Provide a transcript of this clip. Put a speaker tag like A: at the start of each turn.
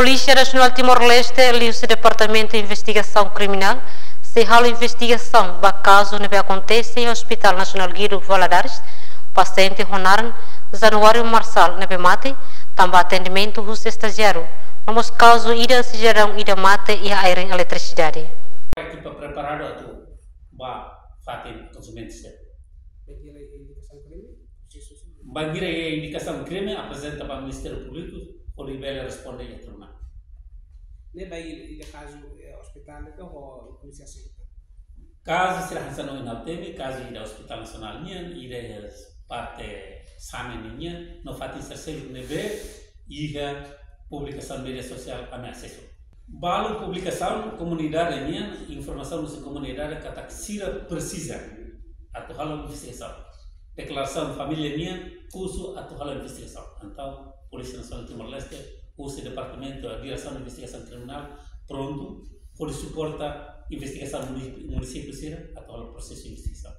A: Polícia Nacional Timor-Leste e o Departamento de Investigação Criminal se a investigação do caso que acontece no Hospital Nacional Guido Valadares, paciente Ronaran, Januário Marçal, nebe mate, também atendimento dos estagiários. Vamos caso ida se geram ida mate e a em eletricidade.
B: A equipa preparada tu ba fatin konsumensi. Bagira a indicação crime apresenta para o Ministério Público, o Libéria responde a tribunal.
C: Ne bayi ida caso hospital ou polícia civil.
B: Caso será hansano inalteme, caso ida Hospital Nacional nian, ida parte sana nian, no fatin terceiro nebe, ida publicação media social a acesso. Balu publicação comunidade nian, informação da comunidade que está sira precisa atau hal investigação. Declaração família nian, curso atau hal investigação. Então, Polícia Nacional Timor-Leste, o Departamento de Direção de Investigação Criminal, pronto, por suportar a investigação do município atau hal processo de investigação.